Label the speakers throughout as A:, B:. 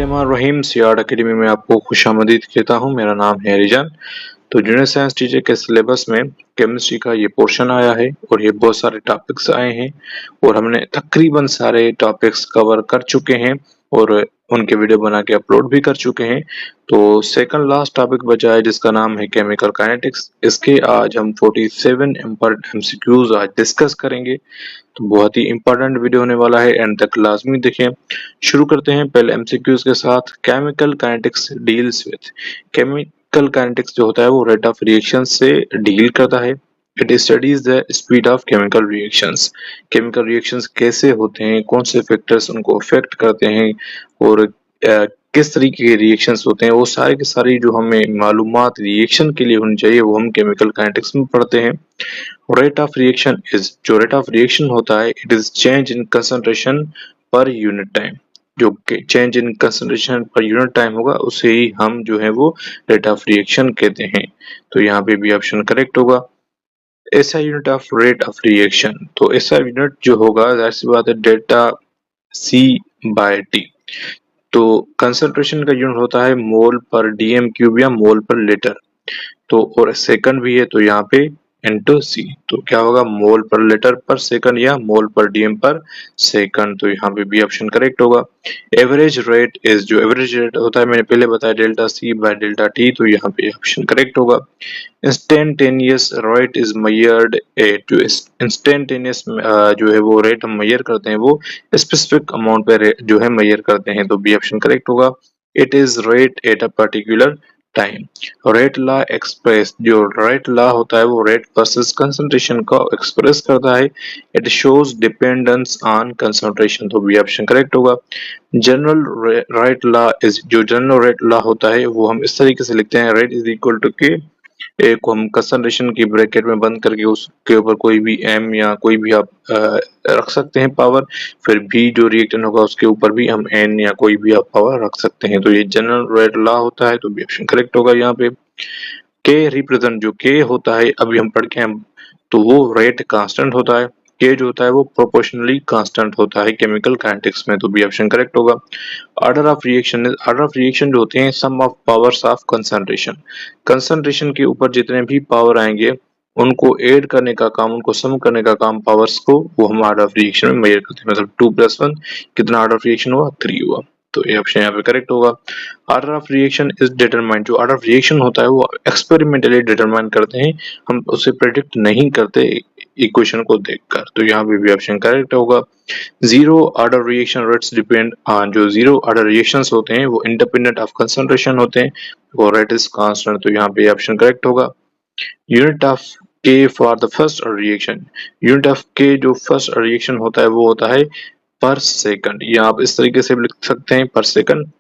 A: बिस्मिल्लाहिर्रहमानिर्रहीम। सियाड अकेडमी में आपको खुशामदीद कहता हूँ। मेरा नाम है रिजान। तो जूनियर साइंस टीचर के सिलेबस में केमिस्ट्री का ये पोर्शन आया है और ये बहुत सारे टॉपिक्स आए हैं और हमने तकरीबन सारे टॉपिक्स कवर कर चुके हैं और उनके वीडियो बना के अपलोड भी कर चुके हैं। तो सेकंड लास्ट टॉपिक बचा है जिसका नाम है केमिकल काइनेटिक्स। इसके आज हम 47 इम्पोर्टेंट एमसीक्यूज आज डिस्कस करेंगे। तो बहुत ही इंपॉर्टेंट वीडियो होने वाला है, एंड तक लाजमी देखें। शुरू करते हैं पहले एमसीक्यूज के साथ। Chemical kinetics deals with, chemical kinetics जो होता है वो रेट ऑफ रिएक्शन से डील करता है। It studies the speed of chemical reactions. Chemical reactions कैसे होते हैं, कौन से फैक्टर्स उनको अफेक्ट करते हैं और किस तरीके के रिएक्शंस होते हैं, वो सारे के सारी जो हमें मालूमात रिएक्शन के लिए होनी चाहिए वो हम केमिकल काइनेटिक्स में पढ़ते हैं। रेट ऑफ रिएक्शन इज, जो रेट ऑफ रिएक्शन होता है it is change in concentration per unit time. जो change in concentration per unit time होगा उसे ही हम जो है वो रेट ऑफ रिएक्शन कहते हैं। तो यहाँ पे भी ऑप्शन करेक्ट होगा। ऐसा unit of rate of reaction, तो ऐसा यूनिट जो होगा जाहिर सी बात है डेल्टा सी बाय टी। तो कंसंट्रेशन का यूनिट होता है मोल पर डीएम क्यूब या मोल पर लीटर। तो और सेकंड भी है तो यहाँ पे इंटू सी, तो क्या होगा मोल पर लीटर पर सेकंड या मोल पर डीएम पर सेकंड। तो यहाँ पे भी ऑप्शन करेक्ट होगा। एवरेज रेट इज, जो एवरेज रेट होता है मैंने पहले बताया delta c by delta t, तो यहाँ पे ऑप्शन करेक्ट होगा। Instantaneous rate is measured at, जो इंस्टेंटेनियस जो है वो रेट हम मेजर करते हैं वो स्पेसिफिक अमाउंट पे जो है मेजर करते हैं, तो बी ऑप्शन करेक्ट होगा। It is rate at a particular time. Rate law express, जो रेट लॉ होता है वो रेट वर्सेस कंसंट्रेशन को एक्सप्रेस करता है। It shows dependence on concentration, तो बी ऑप्शन करेक्ट होगा। जनरल रेट लॉ इज, जो जनरल रेट लॉ होता है वो हम इस तरीके से लिखते हैं, रेट इज इक्वल टू के, ए को हम कंसंट्रेशन की ब्रैकेट में बंद करके उसके ऊपर कोई भी एम या कोई भी आप रख सकते हैं पावर, फिर भी जो रिएक्टेंट होगा उसके ऊपर भी हम एन या कोई भी आप पावर रख सकते हैं। तो ये जनरल रेट लॉ होता है, तो भी ऑप्शन करेक्ट होगा यहाँ पे। के रिप्रेजेंट, जो के होता है अभी हम पढ़ के हैं तो वो रेट कांस्टेंट होता है। के जो होता है वो प्रोपोर्शनली कांस्टेंट होता है केमिकल काइनेटिक्स में, तो बी ऑप्शन करेक्ट होगा। Order of reaction, order of reaction जो होते हैं sum of powers of concentration. Concentration के ऊपर जितने भी पावर आएंगे उनको ऐड करने का काम, उनको सम करने का काम पावर्स को, वो हम ऑर्डर ऑफ रिएक्शन में मेजर करते हैं। मतलब 2+1 कितना ऑर्डर ऑफ रिएक्शन हुआ, 3 हुआ, तो ये ऑप्शन यहाँ पे करेक्ट होगा। Order of reaction is determined, जो ऑर्डर ऑफ रिएक्शन होता है वो एक्सपेरिमेंटली डिटरमाइन करते हैं, हम उसे प्रेडिक्ट नहीं करते इक्वेशन को देखकर, तो यहाँ पे भी ऑप्शन करेक्ट होगा। Zero order reaction rates depend on, जो जीरो ऑर्डर रिएक्शंस होते हैं वो इंडिपेंडेंट ऑफ कंसंट्रेशन होते हैं, वो रेट इज कांस्टेंट, तो यहाँ पे ऑप्शन करेक्ट होगा। यूनिट ऑफ के for the first reaction, unit of के जो फर्स्ट रिएक्शन होता है वो होता है पर सेकंड, या आप इस तरीके से भी लिख सकते हैं पर सेकंड,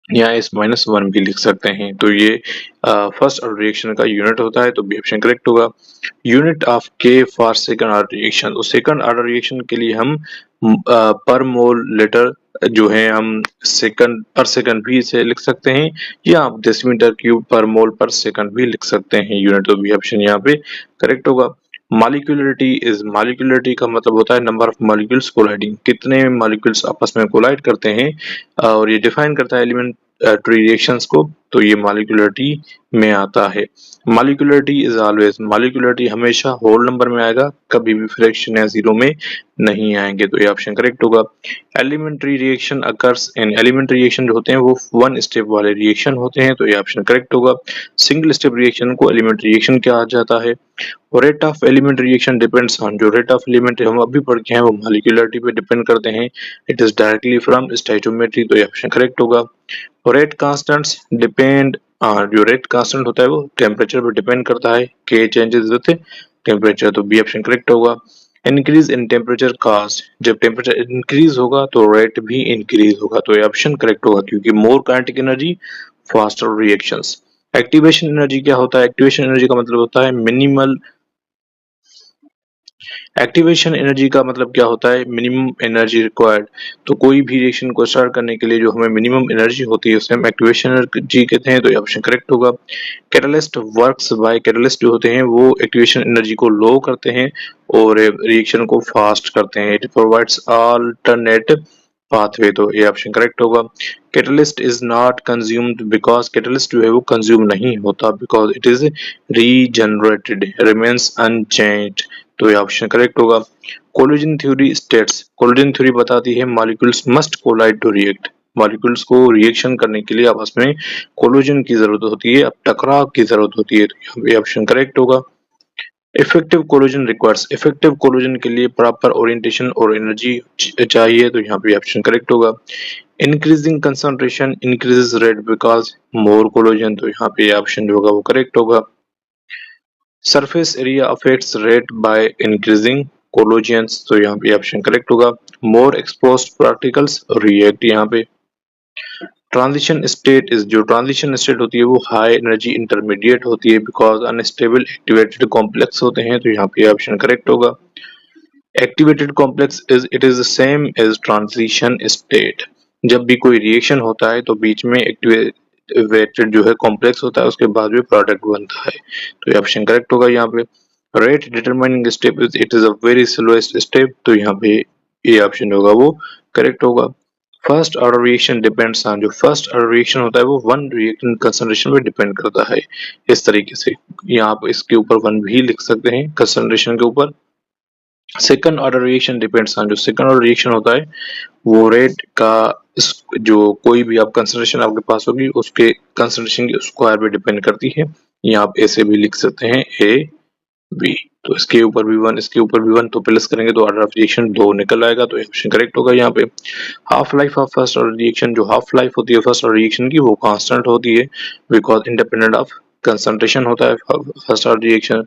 A: या इस -1 भी लिख सकते हैं। तो ये फर्स्ट ऑर्डर रिएक्शन का यूनिट होता है, तो बी ऑप्शन करेक्ट होगा। यूनिट ऑफ के फॉर सेकंड ऑर्डर रिएक्शन, तो सेकंड ऑर्डर रिएक्शन के लिए हम पर मोल लीटर जो है हम सेकंड पर सेकंड भी इसे लिख सकते हैं, या आप डेसीमीटर क्यूब पर मोल पर सेकंड भी लिख सकते हैं यूनिट, तो बी ऑप्शन यहाँ पे करेक्ट होगा। मॉलिक्यूलरिटी इज, मॉलिक्यूलरिटी का मतलब होता है नंबर ऑफ मॉलिक्यूल्स कोलाइडिंग, कितने मॉलिक्यूल्स आपस में कोलाइड करते हैं, और ये डिफाइन करता है एलिमेंट्री रिएक्शंस को, तो ये मॉलिक्यूलरिटी में आता है। मॉलिक्यूलरिटी इज ऑलवेज, मॉलिक्यूलरिटी हमेशा होल नंबर में आएगा, कभी भी फ्रैक्शन या जीरो में नहीं आएंगे, तो ये ऑप्शन करेक्ट होगा। Elementary reaction occurs in, elementary reaction जो होते हैं वो 1 स्टेप वाले रिएक्शन होते हैं, तो ये ऑप्शन करेक्ट होगा। सिंगल स्टेप रिएक्शन को एलिमेंट्री रिएक्शन कहा जाता है। Rate of element reaction depends on, जो रेट ऑफ एलिमेंट हम अभी पढ़ के हैं वो मॉलिक्यूलरिटी पे डिपेंड करते हैं। It is directly from stoichiometry, तो ये ऑप्शन करेक्ट होगा। रेट कांस्टेंट्स डिपेंड ऑन, जो रेट कांस्टेंट होता है वो टेम्परेचर पे डिपेंड करता है, के चेंजेस विद टेम्परेचर, तो बी ऑप्शन करेक्ट होगा। इंक्रीज इन टेम्परेचर काज, जब टेम्परेचर इंक्रीज होगा तो रेट भी इंक्रीज होगा, तो ये ऑप्शन करेक्ट होगा, क्योंकि मोर kinetic energy faster reactions. Activation energy क्या होता है, एक्टिवेशन एनर्जी का मतलब होता है मिनिमल, एक्टिवेशन एनर्जी का मतलब क्या होता है, मिनिमम एनर्जी रिक्वायर्ड। तो कोई भी रिएक्शन को स्टार्ट करने के लिए जो हमें मिनिमम एनर्जी होती है उसे हम एक्टिवेशन एनर्जी कहते हैं, तो ये ऑप्शन करेक्ट होगा। कैटलिस्ट वर्क्स बाय, कैटलिस्ट जो होते हैं वो एक्टिवेशन एनर्जी को लो करते हैं और रिएक्शन को फास्ट करते हैं। इट प्रोवाइड्स अल्टरनेट पाथवे, तो ये ऑप्शन करेक्ट होगा। Catalyst is not consumed because catalyst जो है वो कंज्यूम नहीं होता because it is regenerated remains unchanged, तो ये ऑप्शन करेक्ट होगा। Collision theory states, collision theory बताती है molecules must collide to react, molecules को रिएक्शन करने के लिए आपस में कोलिजन की जरूरत होती है, अब टकराव की जरूरत होती है, तो ये ऑप्शन करेक्ट होगा। Effective collision requires, effective collision के लिए प्रॉपर ओरिएंटेशन और एनर्जी चाहिए, तो यहाँ पे ऑप्शन करेक्ट होगा। Increasing concentration increases rate because more collision, तो यहाँ पे ऑप्शन जो होगा वो करेक्ट होगा। Surface area affects rate by increasing collisions, तो यहाँ पे ऑप्शन करेक्ट होगा। मोर एक्सपोज्ड पार्टिकल्स रिएक्ट, यहाँ पे ट्रांजिशन स्टेट इज, जो ट्रांजिशन स्टेट होती है वो हाई एनर्जी इंटरमीडिएट होती है बिकॉज अनस्टेबल एक्टिवेटेड कॉम्प्लेक्स होते हैं, तो यहाँ पे ऑप्शन करेक्ट होगा। Activated complex is it is the same as transition state, जब भी कोई रिएक्शन होता है तो बीच में एक्टिवेटेड जो है कॉम्प्लेक्स होता है उसके बाद में प्रोडक्ट बनता है, तो ये ऑप्शन करेक्ट होगा यहाँ पे। Rate determining step is it is a very slowest step, तो यहाँ पे ये ऑप्शन होगा वो करेक्ट होगा। First order reaction depends on, जो फर्स्ट ऑर्डर रिएक्शन होता है वो वन रिएक्टेंट कंसंट्रेशन पे डिपेंड करता है, इस तरीके से यहाँ आप इसके ऊपर वन भी लिख सकते हैं कंसंट्रेशन के ऊपर। Second order reaction depends on, जो सेकंड ऑर्डर रिएक्शन होता है वो रेट का जो कोई भी आप कंसंट्रेशन आपके पास होगी उसके कंसंट्रेशन के स्क्वायर पे डिपेंड करती है, यहाँ आप ऐसे भी लिख सकते हैं ए बी, तो इसके ऊपर भी वन इसके ऊपर भी वन, तो प्लस करेंगे तो ऑर्डर ऑफ रिएक्शन 2 निकल आएगा, तो ऑप्शन करेक्ट होगा यहाँ पे। Half life of first order reaction, जो हाफ लाइफ होती है फर्स्ट ऑर्डर रिएक्शन की वो कांस्टेंट होती है बिकॉज इंडिपेंडेंट ऑफ कंसंट्रेशन होता है first order reaction.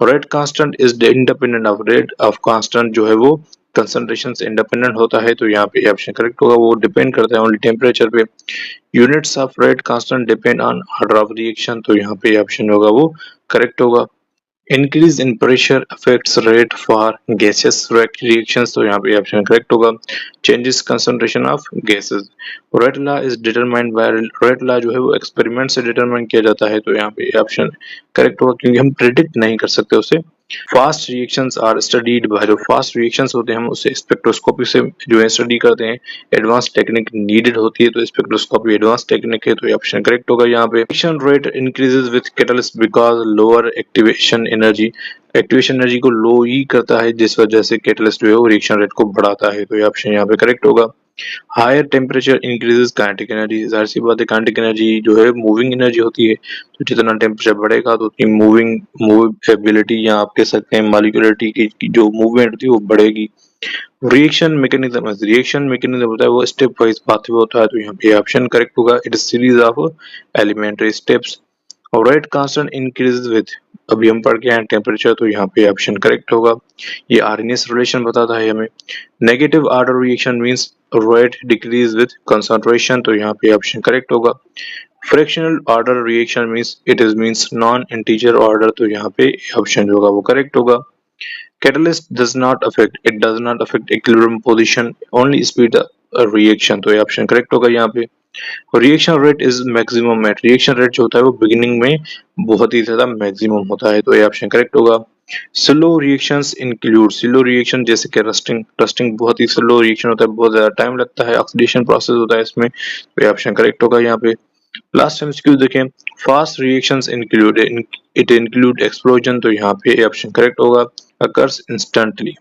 A: Rate constant is independent of rate of constant, जो है वो कंसंट्रेशन से इंडिपेंडेंट होता है, तो यहाँ पे ऑप्शन करेक्ट होगा, वो डिपेंड करता है ओनली टेम्परेचर पे। Units of rate constant depend on order of reaction, तो यहाँ पे ऑप्शन होगा वो करेक्ट होगा। Increase in pressure affects rate for gases reactions, तो यहाँ पे ऑप्शन करेक्ट होगा। Changes concentration of gases, rate law is determined by, rate law जो है वो एक्सपेरिमेंट से डिटरमाइन किया जाता है, तो यहाँ पे ऑप्शन करेक्ट होगा क्योंकि हम प्रिडिक्ट नहीं कर सकते उसे। Fast reactions are studied by, जो फास्ट रिएक्शंस होते हैं हम उसे स्पेक्ट्रोस्कोपी से जो है स्टडी करते हैं, एडवांस टेक्निक नीडेड होती है, तो स्पेक्ट्रोस्कोपी एडवांस टेक्निक है, तो ये ऑप्शन करेक्ट होगा यहाँ पे। Reaction rate increases with catalyst because lower activation energy, activation energy को लो ही करता है जिस वजह से कैटलिस्ट जो है वो रिएक्शन रेट को बढ़ाता है, तो ये ऑप्शन यहाँ पे करेक्ट होगा। Higher temperature increases kinetic energy, जाहिर सी बात है काइनेटिक एनर्जी जो है मूविंग एनर्जी होती है, तो जितना टेम्परेचर बढ़ेगा तो उतनी मूवेबिलिटी या आप कह सकते हैं मॉलिक्यूलरिटी की जो मूवमेंट होती है वो बढ़ेगी। रिएक्शन मैकेनिज्म होता है वो स्टेप वाइज पाथवे होता है, तो यहाँ पे ऑप्शन करेक्ट होगा, it is series of elementary steps. और रेट कांस्टेंट इंक्रीज विद, अभी हम पढ़ के आए टेम्परेचर, तो यहाँ पे ऑप्शन करेक्ट होगा। ये आरएनएस रिलेशन बताता है हमें। Negative order reaction means rate decrease with concentration, तो यहाँ पे ऑप्शन करेक्ट होगा। Fractional order reaction means it is means non integer order, तो यहाँ पे ऑप्शन जो होगा वो करेक्ट होगा। Catalyst does not affect, it does not affect equilibrium position, only speed reaction, तो ये ऑप्शन करेक्ट होगा यहाँ पे। Reaction rate is maximum at, reaction rate जो होता है वो बिगिनिंग में बहुत ही ज्यादा मैक्सिमम होता है, तो ये ऑप्शन करेक्ट होगा। Slow reactions include, slow reaction जैसे कि रस्टिंग बहुत ही स्लो रिएक्शन होता है, बहुत ज्यादा टाइम लगता है, ऑक्सीडेशन प्रोसेस होता है इसमें, तो ये ऑप्शन करेक्ट होगा यहाँ पे। लास्ट टाइम एमसीक्यू देखें, fast reactions include it include explosion, तो यहाँ पे ऑप्शन करेक्ट होगा, अकर्स इंस्टेंटली।